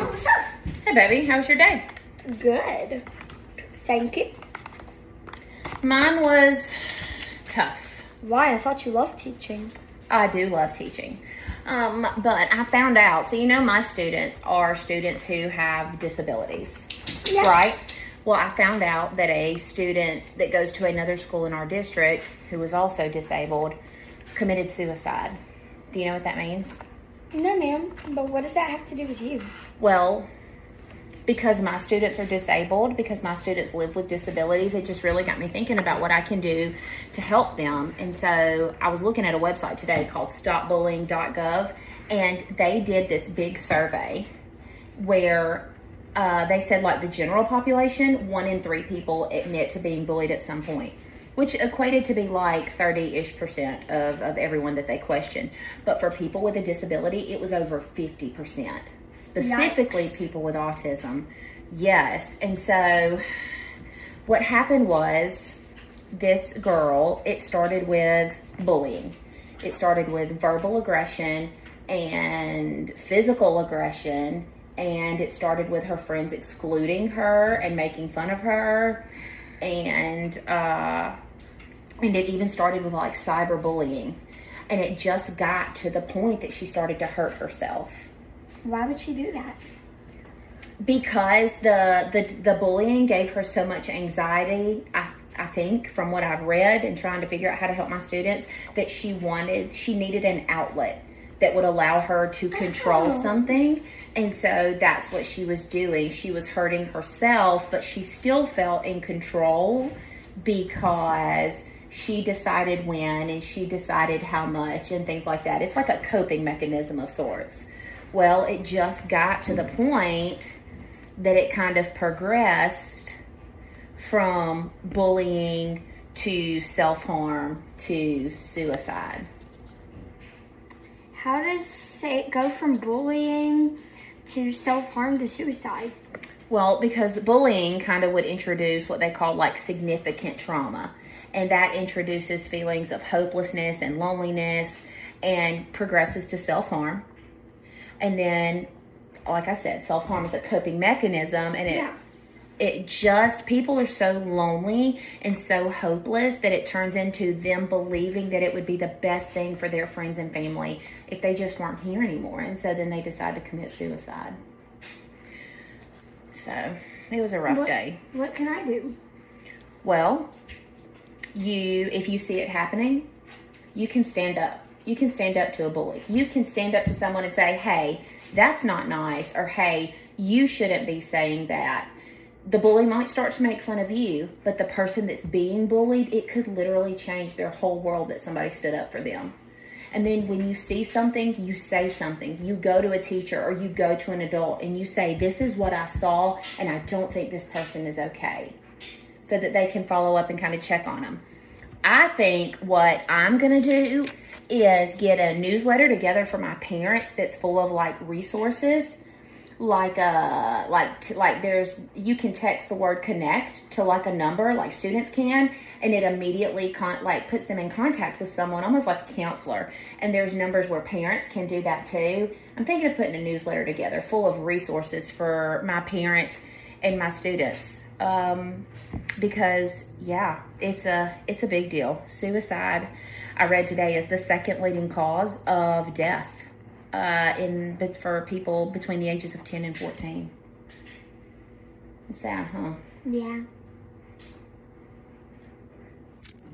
what's up? Hey, baby. How was your day? Good. Thank you. Mine was tough. Why? I thought you loved teaching. I do love teaching. But I found out, so my students are students who have disabilities, Yeah. right? Well, I found out that a student that goes to another school in our district who was also disabled committed suicide. Do you know what that means? No, ma'am. But what does that have to do with you? Well, because my students are disabled, because my students live with disabilities, it just really got me thinking about what I can do to help them. And so I was looking at a website today called stopbullying.gov, and they did this big survey where they said, like, the general population, 1 in 3 people admit to being bullied at some point, which equated to be like 30-ish% of everyone that they questioned. But for people with a disability, it was over 50%. Specifically, Yikes. people with autism. Yes. And so what happened was, this girl, it started with bullying. It started with verbal aggression and physical aggression. And it started with her friends excluding her and making fun of her. And it even started with, like, cyberbullying. And it just got to the point that she started to hurt herself. Why would she do that? Because the bullying gave her so much anxiety, I think, from what I've read and trying to figure out how to help my students, that she needed an outlet that would allow her to control something. And so that's what she was doing. She was hurting herself, but she still felt in control because she decided when and she decided how much and things like that. It's like a coping mechanism of sorts. Well, it just got to the point that it kind of progressed from bullying to self-harm to suicide. How does it go from bullying to self-harm to suicide? Well, because bullying kind of would introduce what they call, like, significant trauma. And that introduces feelings of hopelessness and loneliness and progresses to self-harm. And then, like I said, self-harm is a coping mechanism, and people are so lonely and so hopeless that it turns into them believing that it would be the best thing for their friends and family if they just weren't here anymore. And so then they decide to commit suicide. So it was a rough day. What can I do? Well, if you see it happening, you can stand up. You can stand up to a bully. You can stand up to someone and say, hey, that's not nice, or hey, you shouldn't be saying that. The bully might start to make fun of you, but the person that's being bullied, it could literally change their whole world that somebody stood up for them. And then when you see something, you say something. You go to a teacher or you go to an adult and you say, this is what I saw and I don't think this person is okay, so that they can follow up and kind of check on them. I think what I'm going to do is get a newsletter together for my parents that's full of, like, resources. Like there's, you can text the word connect to, like, a number, like students can, and it immediately puts them in contact with someone, almost like a counselor. And there's numbers where parents can do that too. I'm thinking of putting a newsletter together full of resources for my parents and my students. Because it's a big deal. Suicide, I read today, is the second leading cause of death for people between the ages of 10 and 14. It's sad, huh? Yeah.